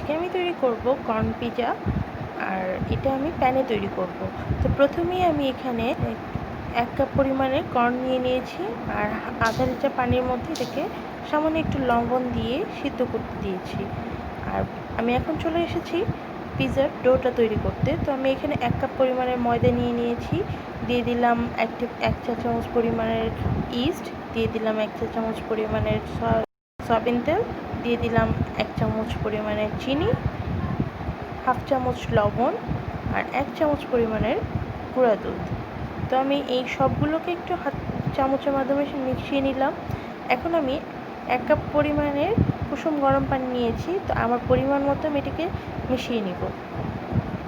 আজকে আমি তৈরি করব কর্ন পিজা, আর এটা আমি প্যানে তৈরি করব। তো প্রথমেই আমি এখানে 1 কাপ পরিমাণে কর্ন নিয়ে নিয়েছি, আর আধা লিটার পানির মধ্যে এটাকে সামান্য একটু লবণ দিয়ে সিদ্ধ করতে দিয়েছি। আর আমি এখন চলে এসেছি পিজার ডোটা তৈরি করতে। তো আমি এখানে 1 কাপ পরিমাণের ময়দা নিয়ে নিয়েছি, দিয়ে দিলাম 1 চা চামচ পরিমাণের ইস্ট, দিয়ে দিলাম 1 চা চামচ পরিমাণের সয়াবিন তেল, দিয়ে দিলাম 1 চামচ পরিমাণের চিনি, হাফ চামচ লবণ, আর 1 চামচ পরিমাণের গুঁড়া দুধ। তো আমি এই সবগুলোকে একটু হাত চামচের মাধ্যমে মিশিয়ে নিলাম। এখন আমি 1 কাপ পরিমাণের কুসুম গরম পানি নিয়েছি। তো আমার পরিমাণ মতো আমি এটাকে মিশিয়ে নিব।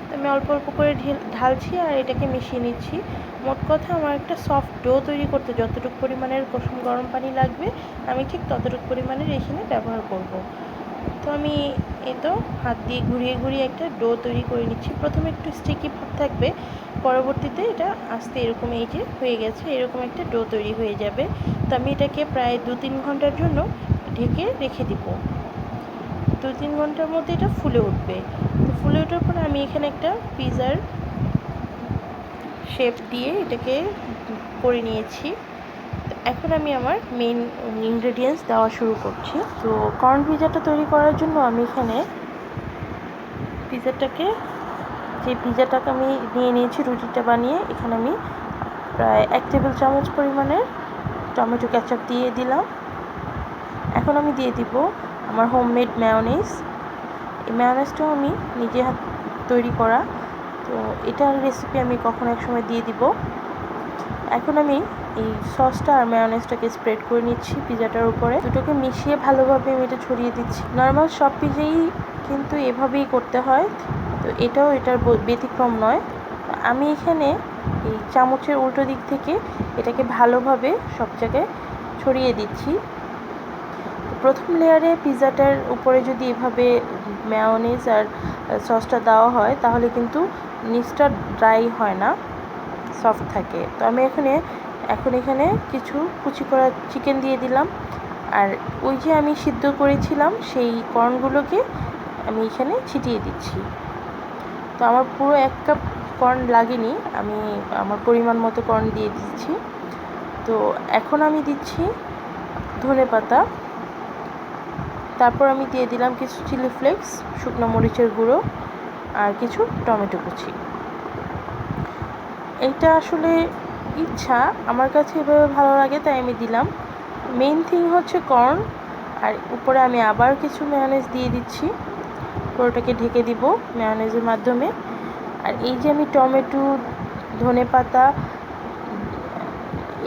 তো আমি অল্প অল্প করে ঢালছি আর এটাকে মিশিয়ে নিচ্ছি। মোট কথা আমার একটা সফট ডো তৈরি করতে যতটুকু পরিমাণের কুসুম গরম পানি লাগবে আমি ঠিক ততটুকু পরিমাণের এখানে ব্যবহার করব। তো আমি তো হাত দিয়ে ঘুরিয়ে ঘুরিয়ে একটা ডো তৈরি করে নিচ্ছি। প্রথমে একটু স্টিকি ভাব থাকবে, পরবর্তীতে এটা আস্তে এরকম এই যে হয়ে গেছে, এরকম একটা ডো তৈরি হয়ে যাবে। তো আমি এটাকে প্রায় 2-3 ঘন্টার জন্য ঢেকে রেখে দিব। 2-3 ঘন্টার মধ্যে এটা ফুলে উঠবে। তো ফুলে ওঠার পর আমি এখানে একটা পিজার শেপ দিয়ে এটাকে করে নিয়েছি। এখন আমি আমার মেইন ইনগ্রেডিয়েন্টস দেওয়া শুরু করছি। তো কর্ন পিজাটা তৈরি করার জন্য আমি এখানে পিজাটাকে আমি নিয়ে নিয়েছি রুটিটা বানিয়ে। এখানে আমি প্রায় 1 টেবিল চামচ পরিমাণের টমেটো কেচাপ দিয়ে দিলাম। এখন আমি দিয়ে দিব আমার হোমমেড মেয়োনিজ। এই মেয়োনিজটাও আমি নিজে হাতে তৈরি করা, তো এটার রেসিপি আমি কখনো এক সময় দিয়ে দিব। এখন আমি এই সসটা আর মেয়োনিজটাকে স্প্রেড করে নিচ্ছি পিজাটার উপরে। দুটোকে মিশিয়ে ভালোভাবে আমি এটা ছড়িয়ে দিচ্ছি। নর্মাল সব পিজাই কিন্তু এভাবেই করতে হয়, তো এটাও এটার ব্যতিক্রম নয়। আমি এখানে এই চামচের উল্টো দিক থেকে এটাকে ভালোভাবে সব জায়গায় ছড়িয়ে দিচ্ছি। প্রথম লেয়ারে পিজাটার উপরে যদি এভাবে মেয়োনিজ আর সসটা দেওয়া হয় তাহলে কিন্তু নিচটা ড্রাই হয় না, সফট থাকে। তো আমি এখন এখানে কিছু কুচি করা চিকেন দিয়ে দিলাম, আর ওই যে আমি সিদ্ধ করেছিলাম সেই কর্নগুলোকে আমি এখানে ছিটিয়ে দিচ্ছি। তো আমার পুরো 1 কাপ কর্ন লাগেনি, আমি আমার পরিমাণ মতো কর্ন দিয়ে দিচ্ছি। তো এখন আমি দিচ্ছি ধনেপাতা, তারপর আমি দিয়ে দিলাম কিছু চিলি ফ্লেক্স, শুকনো মরিচের গুঁড়ো, আর কিছু টমেটো কুচি। এইটা আসলে ইচ্ছা, আমার কাছে এভাবে ভালো লাগে তাই আমি দিলাম। মেইন থিং হচ্ছে কর্ন, আর উপরে আমি আবার কিছু মেয়োনিজ দিয়ে দিচ্ছি। পুরোটাকে ঢেকে দিব মেয়োনিজের মাধ্যমে। আর এই যে আমি টমেটো, ধনেপাতা,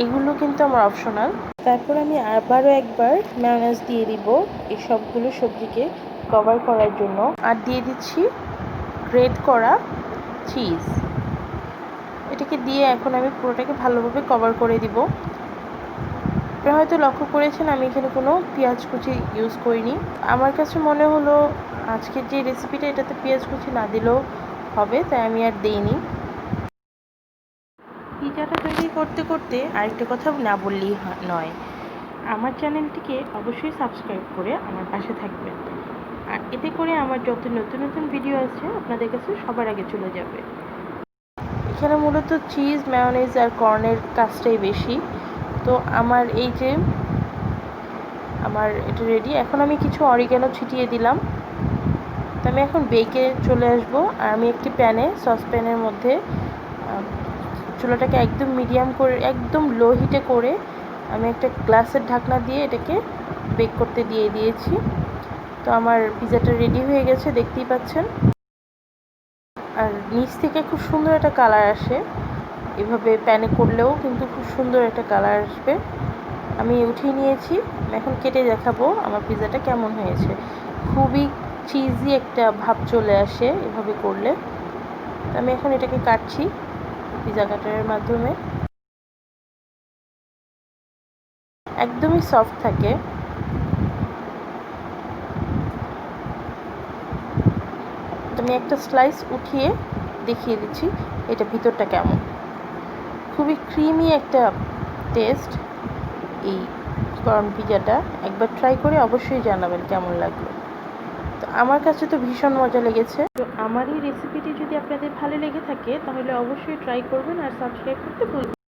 এগুলো কিন্তু আমার অপশনাল। তারপর আমি আবারও একবার মেয়োনিজ দিয়ে দিব এই সবগুলো সবজিকে কভার করার জন্য, আর দিয়ে দিচ্ছি গ্রেট করা চিজ। এটাকে দিয়ে এখন আমি পুরোটাকে ভালোভাবে কভার করে দিব। আপনারা হয়তো লক্ষ্য করেছেন আমি এখানে কোনো পেঁয়াজ কুচি ইউজ করিনি। আমার কাছে মনে হলো আজকের যে রেসিপিটা এটাতে পেঁয়াজ কুচি না দিলেও হবে, তাই আমি আর দিইনি। পিজাটা তৈরি করতে করতে আরেকটা কথা না বললেই নয়, আমার চ্যানেলটিকে অবশ্যই সাবস্ক্রাইব করে আমার পাশে থাকবেন, আর এতে করে আমার যত নতুন নতুন ভিডিও আছে আপনাদের কাছে সবার আগে চলে যাবে। এখানে মূলত চিজ, মেয়োনিজ আর কর্নের কাজটাই বেশি। তো আমার এটা রেডি। এখন আমি কিছু অরিগ্যানো ছিটিয়ে দিলাম। তো আমি এখন বেকে চলে আসব, আর আমি একটি সসপ্যানের মধ্যে চুলাটাকে একদম মিডিয়াম করে, একদম লো হিটে করে আমি একটা গ্লাসের ঢাকনা দিয়ে এটাকে বেক করতে দিয়ে দিয়েছি। তো আমার পিজাটা রেডি হয়ে গেছে, দেখতেই পাচ্ছেন। আর নিচ থেকে খুব সুন্দর একটা কালার আসে, এভাবে প্যানে করলেও কিন্তু খুব সুন্দর একটা কালার আসবে। আমি উঠিয়ে নিয়েছি, এখন কেটে দেখাবো আমার পিজাটা কেমন হয়েছে। খুবই চিজি একটা ভাব চলে আসে এভাবে করলে। তো আমি এখন এটাকে কাটছি পিজা কাটারের মাধ্যমে। একদমই সফট থাকে। আমি একটা স্লাইস উঠিয়ে দেখিয়ে দিচ্ছি এটা ভিতরটা কেমন। খুবই ক্রিমি একটা টেস্ট এই কর্ন পিজাটা। একবার ট্রাই করে অবশ্যই জানাবেন কেমন লাগলো। তো আমার কাছে তো ভীষণ মজা লেগেছে। তো আমার এই রেসিপিটি যদি আপনাদের ভালো লেগে থাকে তাহলে অবশ্যই ট্রাই করবেন আর সাবস্ক্রাইব করতে ভুলবেন না।